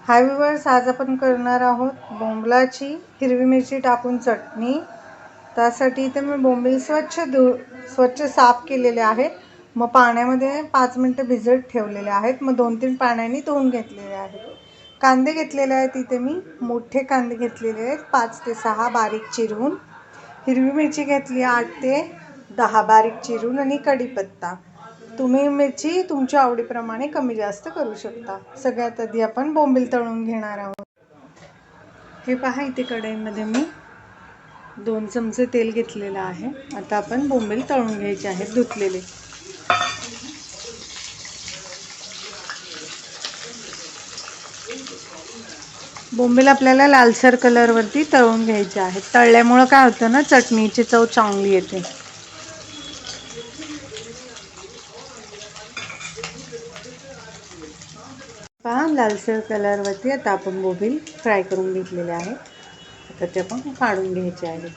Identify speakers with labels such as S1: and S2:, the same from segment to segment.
S1: हाय viewers, आज आपण करणार आहोत बोंबलाची हिरवी मिरची टाकून चटणी। त्यासाठी इथे मी बोंबील स्वच्छ साफ केलेले आहेत। मग पाण्यामध्ये 5 मिनिटे भिजत ठेवलेले आहेत। मग 2-3 पाण्याने धुवून घेतलेले आहेत। कांदे घेतलेले आहेत, इथे मी मोठे कांदे घेतलेले आहेत 5 ते 6 बारीक चिरून। हिरवी मिरची घेतली 8 ते 10 बारीक चिरून आणि कढीपत्ता। तुम्ही मिरची तुमच्या आवडीप्रमाणे कमी जास्त करू शकता। सगळ्यात आधी आपण बोंबील तळून घेणार आहोत। हे पहा, इथे कढईमध्ये मी 2 चमचे तेल घेतलेलं आहे। आता आपण बोंबील तळून घ्यायचे आहेत धुतलेले। बोंबील आपल्याला लालसर कलरवरती तळून घ्यायचे आहेत। तळल्यामुळे काय होतं ना, चटणीची चव चांगली येते। पहा, लालसर कलरवरती आता आपण बोंबील फ्राय करून घेतलेले आहे। आता ते आपण काढून घ्यायचे आहे।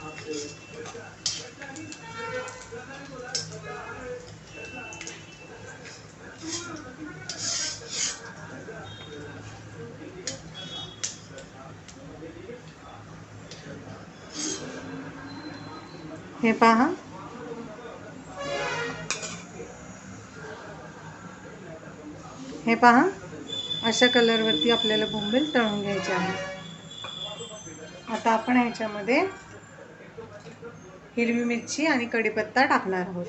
S1: हे पहा, अशा कलरवरती आपल्याला बोंबील तळून घ्यायचे आहे। आता आपण ह्याच्यामध्ये हिरवी मिरची आणि कढीपत्ता टाकणार आहोत।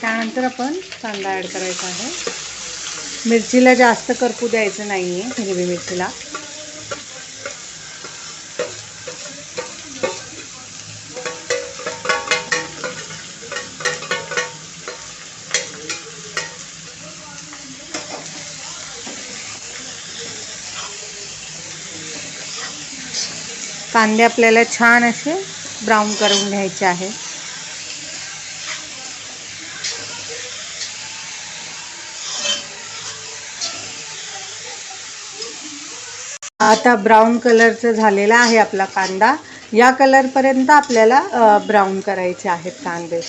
S1: त्यानंतर आपण कांदा ॲड करायचा आहे। मिरचीला जास्त करपू द्यायचं नाही आहे, हिरवी मिरचीला। कांदे आपल्याला छान असे ब्राऊन करून घ्यायचे आहे। आता ब्राऊन कलरचा झालेला आहे आपला कांदा। या कलरपर्यंत आपल्याला ब्राऊन करायचे आहेत कांदे,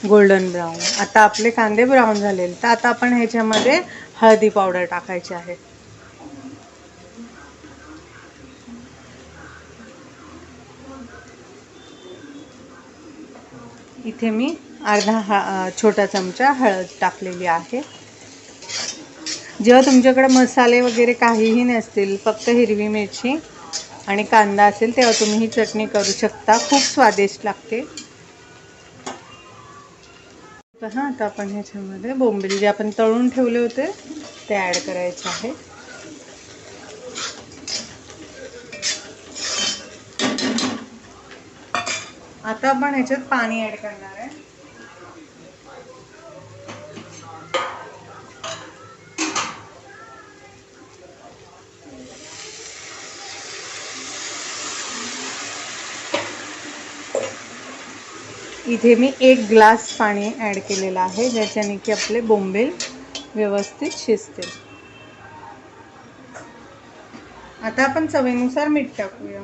S1: गोल्डन ब्राऊन। आता आपले कांदे ब्राऊन झालेले, तर आता आपण ह्याच्यामध्ये हळदी पावडर टाकायची आहे। इथे मी अर्धा छोटा चमचा हळद टाकलेली आहे। जेव्हा तुमच्याकडे मसाले वगैरे काहीही नसतील, फक्त हिरवी मिरची आणि कांदा असेल, तेव्हा तुम्ही ही चटणी करू शकता। खूप स्वादिष्ट लागते। पहा, आता आपण ह्याच्यामध्ये बोंबील जे आपण तळून ठेवले होते ते ॲड करायचे आहे। आता आपण ह्याच्यात पाणी ॲड करणार आहे। इथे मी 1 ग्लास पाणी ॲड केलेलं आहे, ज्याच्याने की आपले बोंबील व्यवस्थित शिजतील। आता आपण चवीनुसार मीठ टाकूया।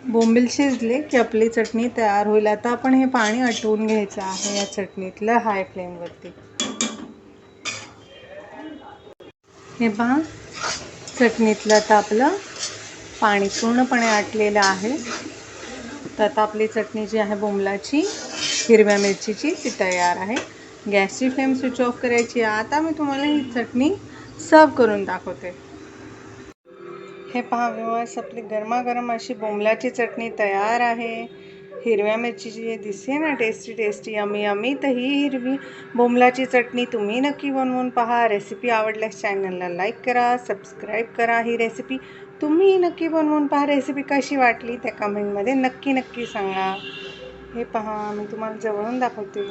S1: बोंबील शिजले की आपली चटणी तयार होईल। आता आपण हे पाणी आटवून घ्यायचं आहे या चटणीतलं हाय फ्लेमवरती। हे पहा, चटणीतलं आता आपलं पाणी पूर्णपणे आटलेलं आहे। तर आता आपली चटणी जी आहे बोंबलाची हिरव्या मिरचीची, ती तयार आहे। गॅसची फ्लेम स्विच ऑफ करायची। आता मी तुम्हाला ही चटणी सर्व करून दाखवते। हे पहा व्ह्यूअर्स, आपली गरमागरम अशी बोंबलाची चटणी तयार आहे। हिरव्या मिरचीची जी दिसते ना, टेस्टी यमी यमी, तर ही हिरवी बोंबलाची चटणी तुम्ही नक्की बनवून पहा। रेसिपी आवडल्यास चॅनलला लाईक करा, सबस्क्राईब करा। ही रेसिपी तुम्ही नक्की बनवून पहा। रेसिपी कशी वाटली त्या कमेंटमध्ये नक्की सांगा। हे पहा, मी तुम्हाला जवळून दाखवते।